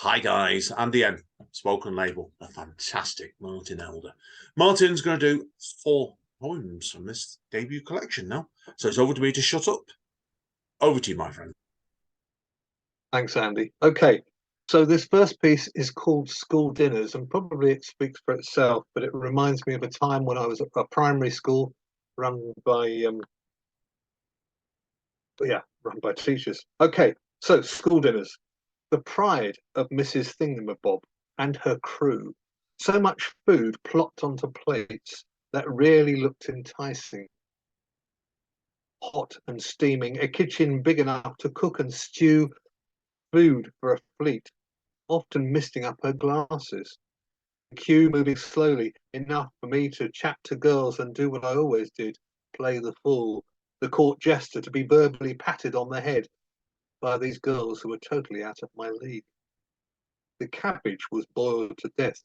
Hi guys, Andy N, spoken label, a fantastic Martin Elder. Martin's going to do 4 poems from this debut collection now. So it's over to me to shut up. Over to you, my friend. Thanks, Andy. Okay, so this first piece is called School Dinners, and probably it speaks for itself, but it reminds me of a time when I was at a primary school run by run by teachers. Okay, so school dinners. The pride of Mrs. Thingamabob and her crew. So much food plopped onto plates that really looked enticing. Hot and steaming, a kitchen big enough to cook and stew food for a fleet, often misting up her glasses. The queue moving slowly, enough for me to chat to girls and do what I always did, play the fool, the court jester, to be verbally patted on the head by these girls who were totally out of my league. The cabbage was boiled to death,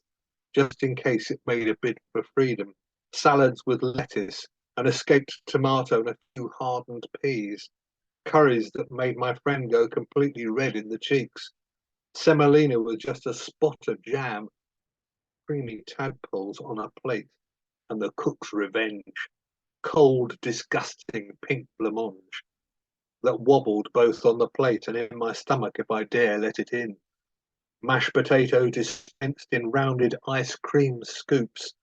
just in case it made a bid for freedom. Salads with lettuce, an escaped tomato, and a few hardened peas. Curries that made my friend go completely red in the cheeks. Semolina with just a spot of jam. Creamy tadpoles on a plate, and the cook's revenge. Cold, disgusting pink blancmange that wobbled both on the plate and in my stomach if I dare let it in. Mashed potato dispensed in rounded ice cream scoops.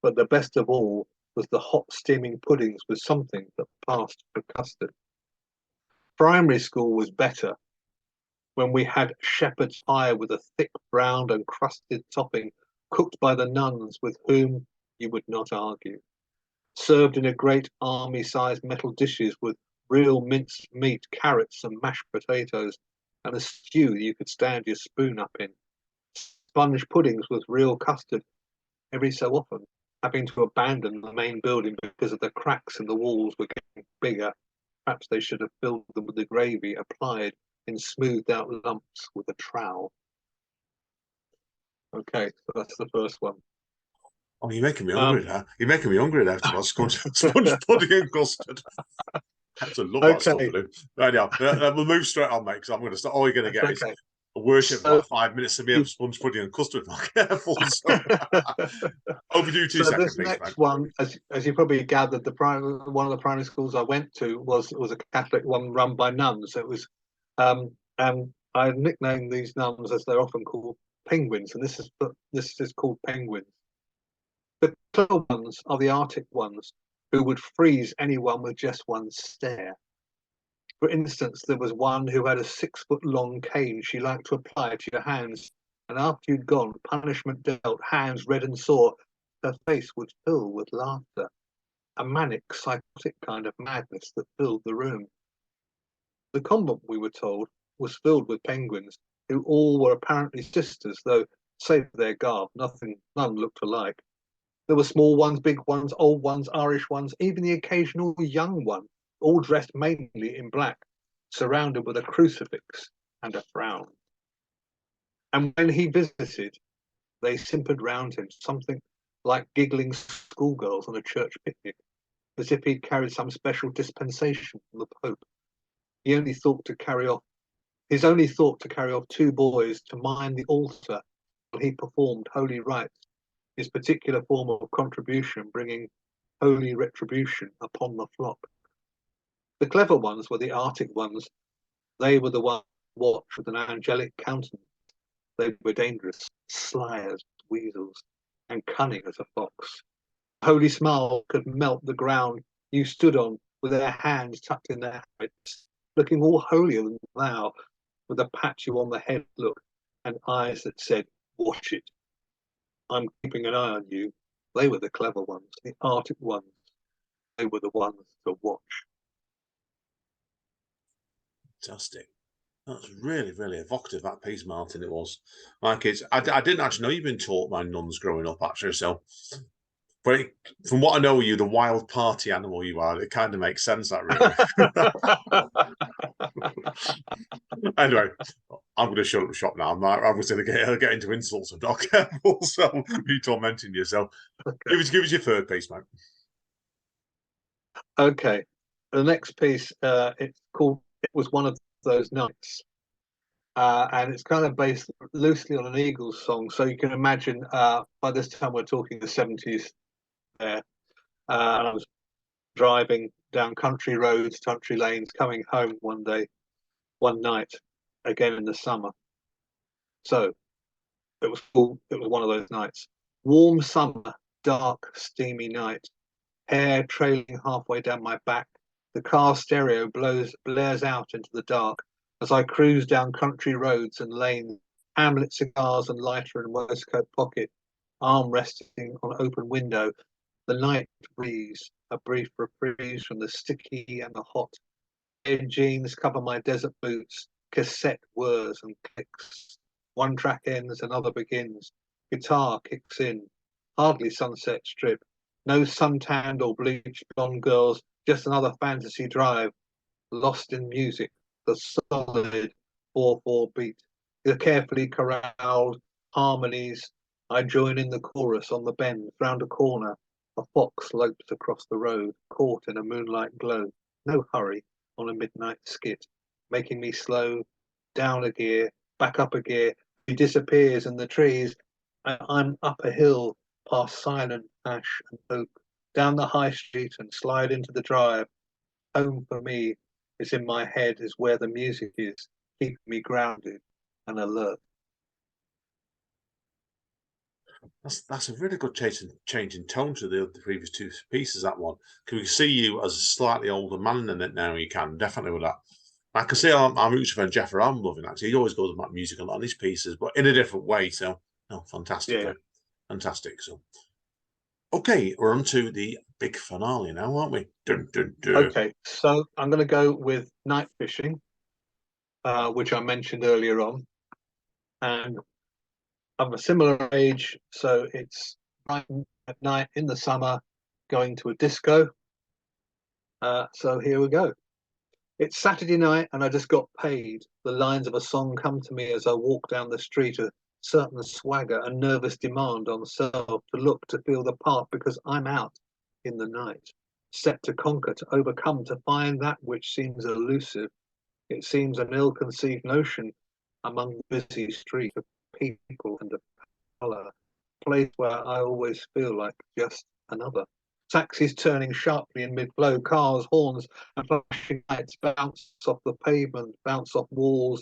But the best of all was the hot steaming puddings with something that passed for custard. Primary school was better when we had shepherd's pie with a thick browned and crusted topping cooked by the nuns with whom you would not argue. Served in a great army-sized metal dishes with real minced meat, carrots and mashed potatoes, and a stew you could stand your spoon up in. Sponge puddings with real custard every so often, having to abandon the main building because of the cracks in the walls were getting bigger. Perhaps they should have filled them with the gravy applied in smoothed out lumps with a trowel. Okay, so that's the first one. Oh, you're making me hungry now. You're making me hungry now to sponge pudding and custard. I have to love that stuff. Right now, we'll move straight on, mate, because I'm going to start. All you're going to get is a worship for about 5 minutes of me of sponge pudding and custard. If I'm careful. So. Over to you, 2 seconds, this next one, as you probably gathered, one of the primary schools I went to was a Catholic one run by nuns. It was, and I nicknamed these nuns, as they're often called, penguins, and this is called penguins. The clever ones are the Arctic ones, who would freeze anyone with just one stare. For instance, there was one who had a 6-foot-long cane she liked to apply to your hands, and after you'd gone, punishment dealt, hands red and sore, her face would fill with laughter, a manic, psychotic kind of madness that filled the room. The convent, we were told, was filled with penguins, who all were apparently sisters, though, save for their garb, none looked alike. There were small ones, big ones, old ones, Irish ones, even the occasional young one, all dressed mainly in black, surrounded with a crucifix and a frown. And when he visited, they simpered round him, something like giggling schoolgirls on a church picnic, as if he'd carried some special dispensation from the Pope. His only thought to carry off 2 boys to mind the altar while he performed holy rites, his particular form of contribution bringing holy retribution upon the flock. The clever ones were the Arctic ones. They were the ones watched with an angelic countenance. They were dangerous, sly as weasels, and cunning as a fox. A holy smile could melt the ground you stood on with their hands tucked in their habits, looking all holier than thou, with a pat you on the head look and eyes that said, "Watch it. I'm keeping an eye on you." They were the clever ones, the Arctic ones. They were the ones to watch. Fantastic. That's really, really evocative, that piece, Martin. It was. My kids, I didn't actually know you've been taught by nuns growing up, actually. So, but from what I know of you, the wild party animal you are, it kind of makes sense, that really. Anyway, I'm going to shut up shop now. I was going to get into insults. I'm not careful, so you tormenting yourself. Okay. Give us your third piece, mate. Okay, the next piece, it's called "It Was One of Those Nights," and it's kind of based loosely on an Eagles song. So you can imagine, by this time we're talking the 70s there, and I was driving down country roads, country lanes, coming home one night, again in the summer. So it was cool. It was one of those nights. Warm summer, dark, steamy night. Hair trailing halfway down my back. The car stereo blares out into the dark as I cruise down country roads and lanes, Hamlet cigars and lighter in waistcoat pocket, arm resting on open window. The night breeze, a brief reprise from the sticky and the hot. Red jeans cover my desert boots, cassette whirs and clicks. One track ends, another begins. Guitar kicks in. Hardly Sunset Strip. No suntanned or bleached blonde girls, just another fantasy drive. Lost in music, the solid 4/4 beat. The carefully corralled harmonies. I join in the chorus on the bend, round a corner. A fox lopes across the road, caught in a moonlight glow. No hurry on a midnight skit, making me slow, down a gear, back up a gear. He disappears in the trees, and I'm up a hill, past silent ash and oak, down the high street and slide into the drive. Home for me is in my head, is where the music is, keeping me grounded and alert. That's a really good change in tone to the previous two pieces. That one, can we see you as a slightly older man in it now? You can definitely with that. I can see our mutual friend Jeffrey. I'm loving actually. He always goes about music a lot on his pieces, but in a different way. So, no, fantastic, Yeah. fantastic. So, okay, we're on to the big finale now, aren't we? Dun, dun, dun. Okay, so I'm going to go with night fishing, which I mentioned earlier on, and I'm a similar age, so it's right at night in the summer, going to a disco. So here we go. It's Saturday night, and I just got paid. The lines of a song come to me as I walk down the street. A certain swagger, a nervous demand on self to look, to feel the part, because I'm out in the night, set to conquer, to overcome, to find that which seems elusive. It seems an ill-conceived notion among the busy street of people and of colour, place where I always feel like just another. Taxis turning sharply in mid-flow, cars, horns, and flashing lights bounce off the pavement, bounce off walls,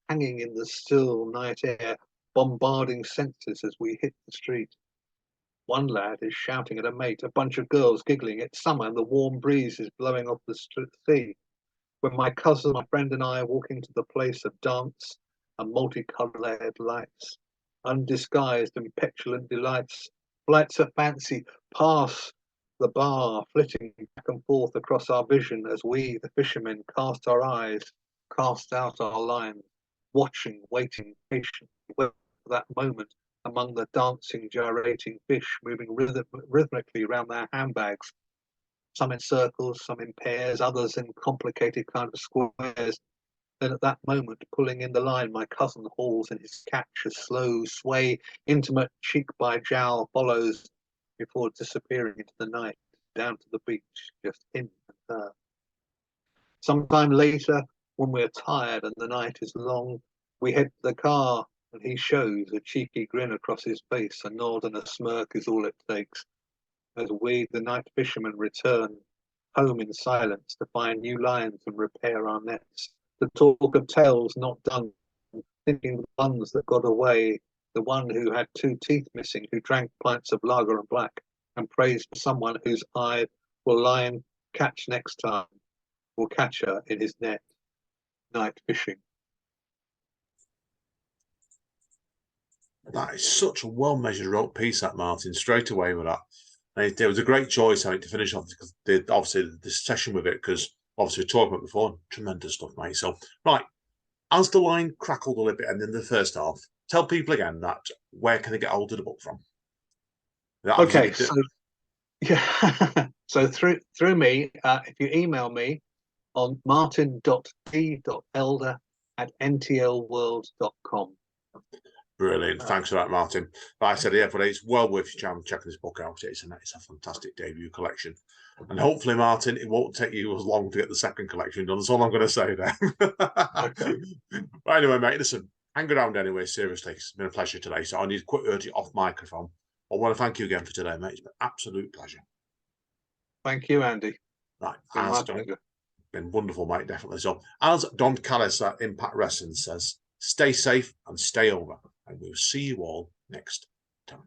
hanging in the still night air, bombarding senses as we hit the street. One lad is shouting at a mate, a bunch of girls giggling. It's summer and the warm breeze is blowing off the sea. When my cousin, my friend, and I are walking to the place of dance and multicolored lights, undisguised and petulant delights, flights of fancy pass the bar, flitting back and forth across our vision as we, the fishermen, cast our eyes, cast out our lines, watching, waiting, patient, for that moment among the dancing, gyrating fish moving rhythmically around their handbags, some in circles, some in pairs, others in complicated kind of squares. Then at that moment, pulling in the line, my cousin hauls in his catch, a slow sway, intimate cheek by jowl follows before disappearing into the night, down to the beach, just him and her. Sometime later, when we're tired and the night is long, we head to the car and he shows a cheeky grin across his face. A nod and a smirk is all it takes as we, the night fishermen, return home in silence to find new lines and repair our nets. To talk of tales not done, thinking the ones that got away, the one who had 2 teeth missing, who drank pints of lager and black, and prays for someone whose eye will lion catch next time, will catch her in his net. Night fishing. That is such a well-measured rope piece, that Martin, straight away with that. And it was a great choice, I think, to finish off because obviously this session with it, because obviously we talked about it before, tremendous stuff, mate. So, right, as the line crackled a little bit and in the first half, tell people again that where can they get hold of the book from? Okay, so yeah, so through me, if you email me on martin.t.elder@ntlworld.com. Brilliant. Thanks for that, Martin. Like I said, yeah, but it's well worth your time checking this book out. It's a fantastic debut collection. And hopefully, Martin, it won't take you as long to get the second collection done. That's all I'm going to say there. Okay. But anyway, mate, listen, hang around anyway, seriously. It's been a pleasure today. So I need to quit urging off microphone. I want to thank you again for today, mate. It's been an absolute pleasure. Thank you, Andy. Right. My pleasure. Been wonderful, mate, definitely. So, as Don Callis at Impact Wrestling says, stay safe and stay over. And we'll see you all next time.